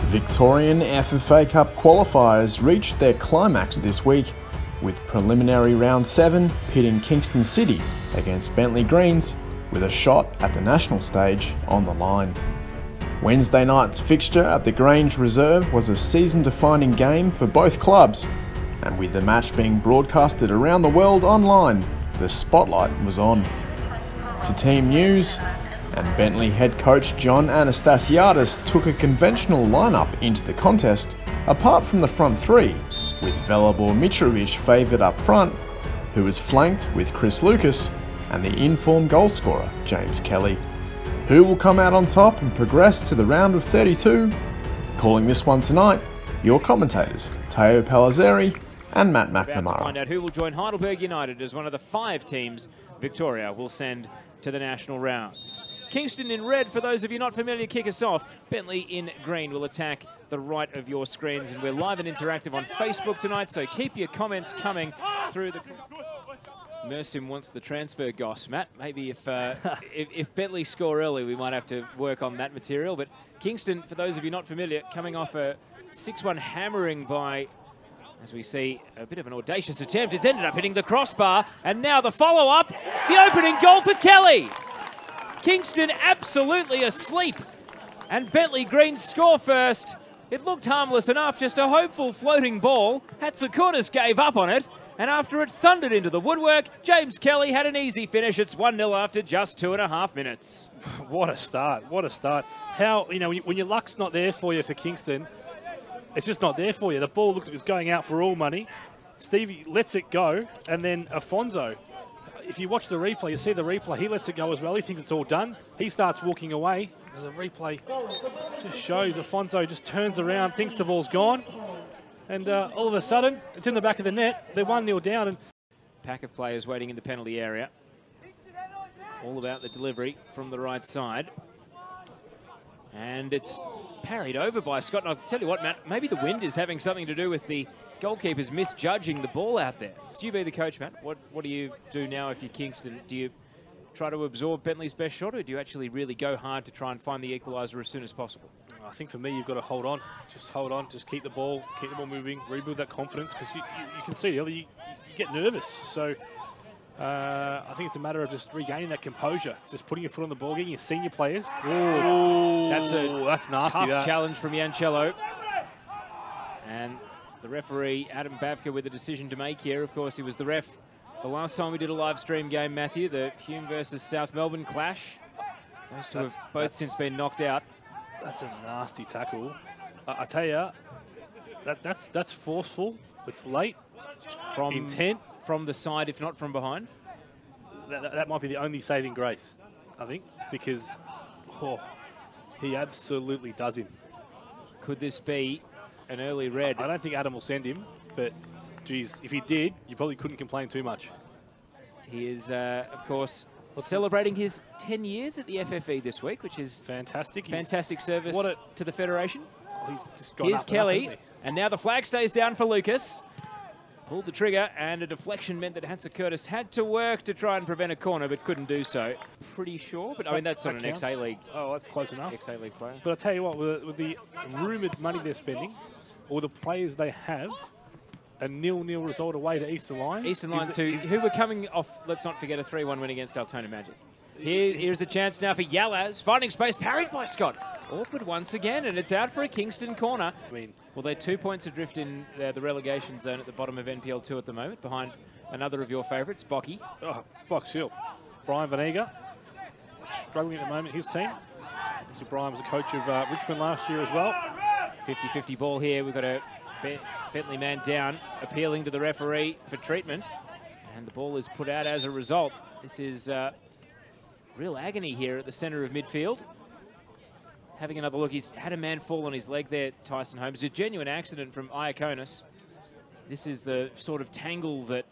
Victorian FFA Cup qualifiers reached their climax this week, with preliminary round 7 pitting Kingston City against Bentleigh Greens with a shot at the national stage on the line. Wednesday night's fixture at the Grange Reserve was a season-defining game for both clubs, and with the match being broadcasted around the world online, the spotlight was on. To team news, and Bentleigh head coach John Anastasiadis took a conventional lineup into the contest, apart from the front three, with Velibor Mitrovic favoured up front, who was flanked with Chris Lucas and the in-form goalscorer James Kelly. Who will come out on top and progress to the round of 32? Calling this one tonight, your commentators Teo Palazzeri and Matt McNamara. About to find out who will join Heidelberg United as one of the 5 teams Victoria will send to the national rounds. Kingston in red, for those of you not familiar, kick us off. Bentleigh in green will attack the right of your screens, and we're live and interactive on Facebook tonight, so keep your comments coming through the... Mersim wants the transfer goss, Matt. Maybe if Bentleigh score early, we might have to work on that material. But Kingston, for those of you not familiar, coming off a 6-1 hammering by, as we see, a bit of an audacious attempt. It's ended up hitting the crossbar, and now the follow-up, the opening goal for Kelly. Kingston absolutely asleep, and Bentleigh Greens score first. It looked harmless enough, just a hopeful floating ball. Hatzikourtis gave up on it, and after it thundered into the woodwork, James Kelly had an easy finish. It's 1-0 after just 2.5 minutes. What a start, what a start. How, you know, when your luck's not there for you for Kingston, it's just not there for you. The ball looked like it was going out for all money. Stevie lets it go, and then Afonso, if you watch the replay, you see the replay, he lets it go as well. He thinks it's all done. He starts walking away. As a replay just shows, Afonso just turns around, thinks the ball's gone, and all of a sudden, it's in the back of the net. They're 1-0 down. And pack of players waiting in the penalty area. All about the delivery from the right side. And it's parried over by Scott. And I'll tell you what, Matt, maybe the wind is having something to do with the goalkeepers misjudging the ball out there. So you be the coach, Matt. What do you do now if you're Kingston? Do you try to absorb Bentleigh's best shot, or do you actually really go hard to try and find the equaliser as soon as possible? I think for me, you've got to hold on. Just hold on. Just keep the ball moving, rebuild that confidence, because you can see you get nervous. So I think it's a matter of just regaining that composure. It's just putting your foot on the ball, getting your senior players. Ooh, that's nasty. Tough challenge from Yancello. And the referee, Adam Bavka, with a decision to make here. Of course, he was the ref the last time we did a live stream game, Matthew, the Hume versus South Melbourne clash. Those two have both since been knocked out. That's a nasty tackle. I tell you, that's forceful. It's late. It's from intent. From the side, if not from behind. That might be the only saving grace, I think, because he absolutely does him. Could this be an early red? I don't think Adam will send him, but geez, if he did, you probably couldn't complain too much. He is, of course, celebrating his 10 years at the FFE this week, which is fantastic. Fantastic service to the Federation. He's just gone Here's up Kelly, and up, and now the flag stays down for Lucas. Pulled the trigger, and a deflection meant that Hatzikourtis had to work to try and prevent a corner, but couldn't do so. Pretty sure, but I mean, that's not an XA League. Oh, that's close enough. XA League player. But I'll tell you what, with the rumoured money they're spending, or the players they have, a 0-0 result away to Eastern Lions. Eastern Lions, who were coming off, let's not forget, a 3-1 win against Altona Magic. Here's a chance now for Yalaz, finding space, parried by Scott. Awkward once again, and it's out for a Kingston corner. Well, they're 2 points adrift in the relegation zone at the bottom of NPL 2 at the moment, behind another of your favourites, Bocky. Oh, Box Hill. Brian Van Eger, struggling at the moment, his team. So Brian was a coach of Richmond last year as well. 50-50 ball here. We've got a Bentleigh man down, appealing to the referee for treatment, and the ball is put out as a result. This is real agony here at the centre of midfield. Having another look, he's had a man fall on his leg there, Tyson Holmes. A genuine accident from Iaconis. This is the sort of tangle that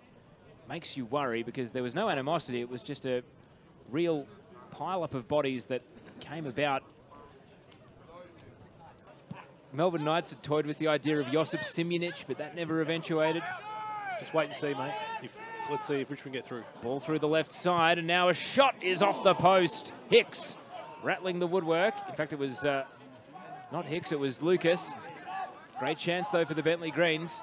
makes you worry, because there was no animosity. It was just a real pile-up of bodies that came about. Melbourne Knights had toyed with the idea of Josip Simjanic, but that never eventuated. Just wait and see, mate. Let's see if Richmond get through. Ball through the left side, and now a shot is off the post. Hicks rattling the woodwork. In fact, it was Not Hicks, it was Lucas. Great chance, though, for the Bentleigh Greens.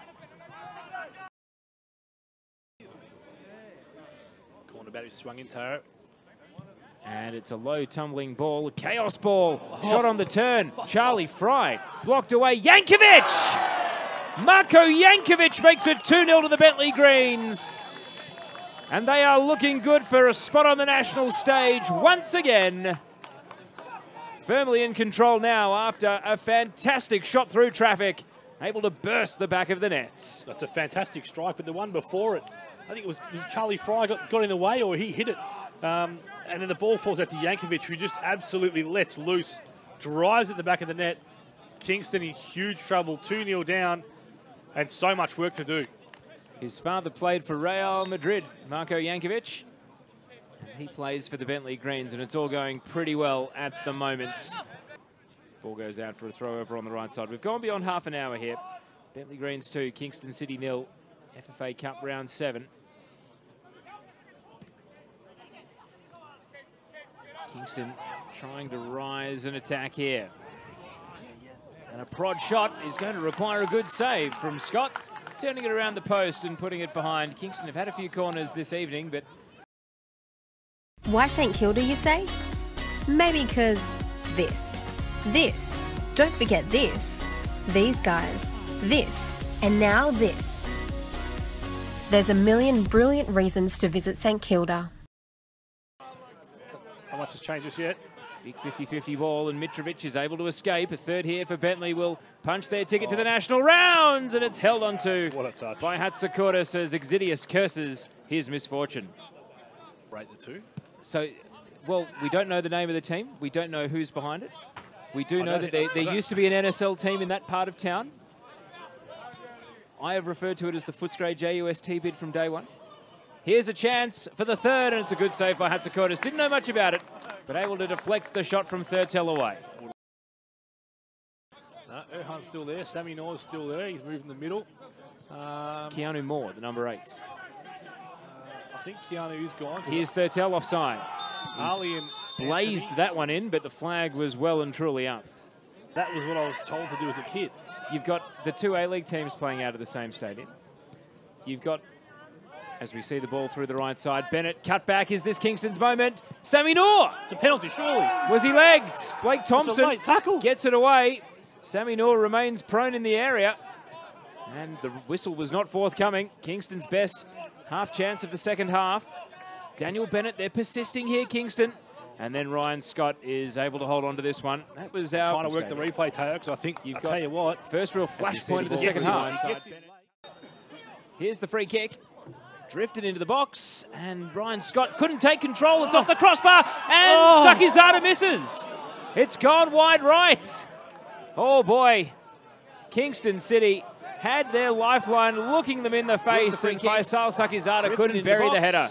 Corner battery swung in, Taro. And it's a low tumbling ball, a chaos ball. Shot on the turn. Charlie Fry blocked away. Yankovic! Marko Yankovic makes it 2-0 to the Bentleigh Greens. And they are looking good for a spot on the national stage once again. Firmly in control now after a fantastic shot through traffic. Able to burst the back of the net. That's a fantastic strike, but the one before it, I think it was Charlie Fry got in the way, or he hit it. And then the ball falls out to Yankovic, who just absolutely lets loose, drives at the back of the net. Kingston in huge trouble, 2-0 down, and so much work to do. His father played for Real Madrid, Marko Yankovic. And he plays for the Bentleigh Greens, and it's all going pretty well at the moment. Ball goes out for a throw over on the right side. We've gone beyond half an hour here. Bentleigh Greens 2, Kingston City 0, FFA Cup round 7. Kingston trying to rise and attack here. And a prod shot is going to require a good save from Scott. Turning it around the post and putting it behind. Kingston have had a few corners this evening, but... Why St Kilda, you say? Maybe because this. This. Don't forget this. These guys. This. And now this. There's a million brilliant reasons to visit St Kilda. How much has changed this yet? Big 50-50 ball, and Mitrovic is able to escape. A third here for Bentleigh will punch their ticket to the national rounds, and it's held onto by Hatzakouros as Exidius curses his misfortune. Break the two. So, well, we don't know the name of the team. We don't know who's behind it. We do know that there used to be an NSL team in that part of town. I have referred to it as the Footscray JUST bid from day one. Here's a chance for the third, and it's a good save by Hatzakouros. Didn't know much about it, but able to deflect the shot from Thurtell away. No, Erhan's still there. Sammy Nor's still there. He's moved in the middle. Keanu Moore, the number 8. I think Keanu's gone. Here's Thurtell offside. Ali and blazed Anthony. that one in, but the flag was well and truly up. That was what I was told to do as a kid. You've got the two A-League teams playing out of the same stadium. You've got, as we see the ball through the right side, Bennett cut back. Is this Kingston's moment? Sammy Noor! It's a penalty, surely. Was he legged? Blake Thompson a late tackle. Gets it away. Sammy Noor remains prone in the area. And the whistle was not forthcoming. Kingston's best half chance of the second half. Daniel Bennett, they're persisting here, Kingston. And then Ryan Scott is able to hold on to this one. That was our... Trying to work the replay, Teo, because I think, I'll tell you what. First real flashpoint of the second half. Here's the free kick. Drifted into the box, and Ryan Scott couldn't take control. It's off the crossbar, and Sakizada misses. It's gone wide right. Oh, boy. Kingston City had their lifeline looking them in the face, and Faisal Sakizada couldn't bury the header.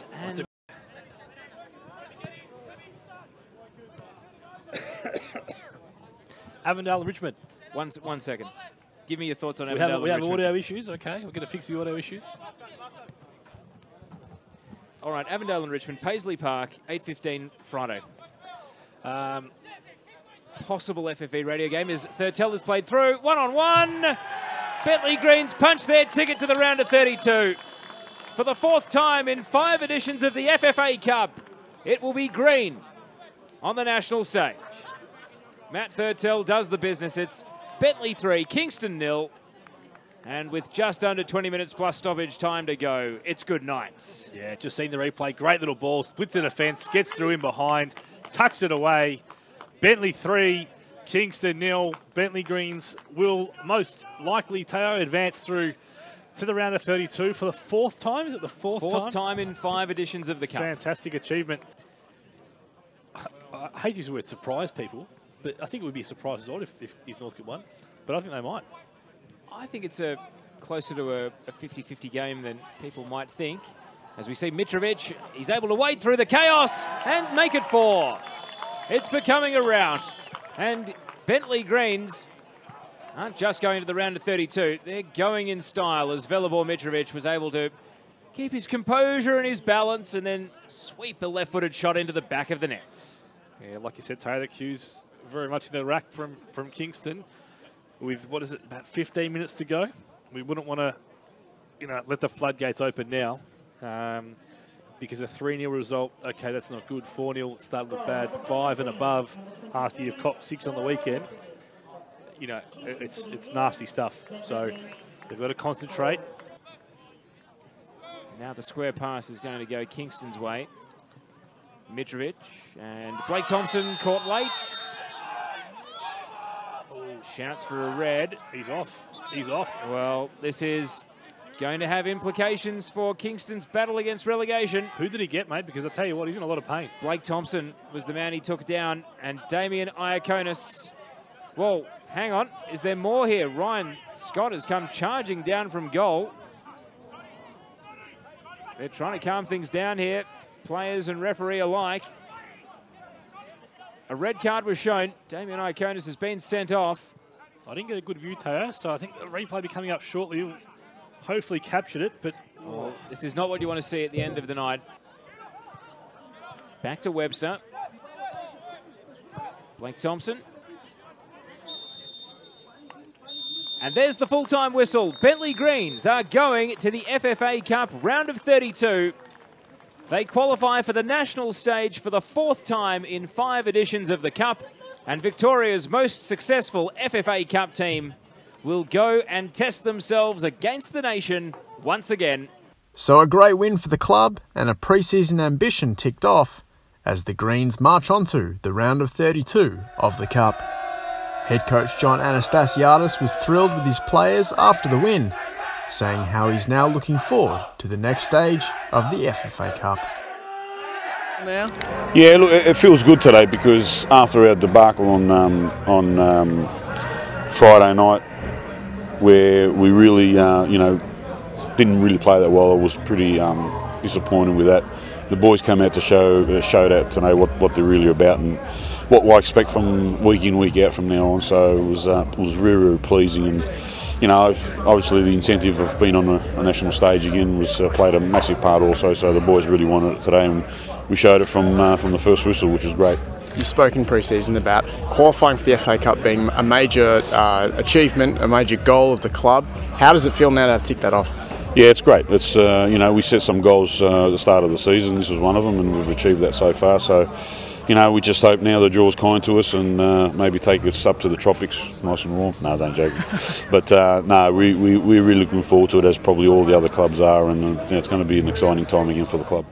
Avondale and Richmond. One second. Give me your thoughts on We Avondale and have Richmond. audio issues. Okay, we're going to fix the audio issues. All right, Avondale and Richmond, Paisley Park, 8:15 Friday. Possible FFV radio game as Thurtell has played through. 1-on-1. Bentleigh Greens punch their ticket to the round of 32. For the fourth time in 5 editions of the FFA Cup, it will be green on the national stage. Matt Thurtell does the business. It's Bentleigh 3, Kingston 0. And with just under 20 minutes plus stoppage time to go, it's good night. Yeah, just seen the replay. Great little ball. Splits a defence, gets through in behind, tucks it away. Bentleigh 3, Kingston 0. Bentleigh Greens will most likely, Teo, advance through to the round of 32 for the 4th time. Is it the 4th time? 4th time in 5 editions of the Cup. Fantastic achievement. I hate to use the word surprise people, but I think it would be a surprise as well if Northcote won. But I think they might. I think it's closer to a 50-50 game than people might think. As we see Mitrovic, he's able to wade through the chaos and make it 4. It's becoming a rout. And Bentleigh Greens aren't just going to the round of 32. They're going in style as Velibor Mitrovic was able to keep his composure and his balance and then sweep a left-footed shot into the back of the net. Yeah, like you said, Taylor Hughes, very much in the rack from Kingston with, what is it, about 15 minutes to go. We wouldn't want to, let the floodgates open now because a 3-0 result, okay, that's not good. 4-0 started to look bad. 5 and above after you've copped 6 on the weekend, it's nasty stuff. So they've got to concentrate. Now the square pass is going to go Kingston's way. Mitrovic and Blake Thompson caught late. Shouts for a red. He's off. He's off. Well, this is going to have implications for Kingston's battle against relegation. Who did he get, mate? Because I tell you what, he's in a lot of pain. Blake Thompson was the man he took down, and Damien Iaconis. Whoa, hang on. Is there more here? Ryan Scott has come charging down from goal. They're trying to calm things down here, players and referee alike. A red card was shown. Damien Iaconis has been sent off. I didn't get a good view, Teo, so I think the replay will be coming up shortly. He'll hopefully captured it, but... Oh, this is not what you want to see at the end of the night. Back to Webster. Blake Thompson. And there's the full-time whistle. Bentleigh Greens are going to the FFA Cup round of 32. They qualify for the national stage for the 4th time in 5 editions of the Cup. And Victoria's most successful FFA Cup team will go and test themselves against the nation once again. So a great win for the club and a pre-season ambition ticked off as the Greens march on to the round of 32 of the Cup. Head coach John Anastasiadis was thrilled with his players after the win, saying how he's now looking forward to the next stage of the FFA Cup. Now? Yeah, look, it feels good today because after our debacle on Friday night, where we really, didn't really play that well, I was pretty disappointed with that. The boys came out to showed out today what they're really about and what I expect from week in, week out from now on. So it was very, very pleasing, and obviously the incentive of being on a national stage again was played a massive part also. So the boys really wanted it today, and we showed it from the first whistle, which was great. You spoke in pre-season about qualifying for the FA Cup being a major achievement, a major goal of the club. How does it feel now to have ticked that off? Yeah, it's great. It's we set some goals at the start of the season. This was one of them, and we've achieved that so far. So, we just hope now the draw's kind to us and maybe take us up to the tropics, nice and warm. No, I don't joking. But we're really looking forward to it, as probably all the other clubs are, and it's going to be an exciting time again for the club.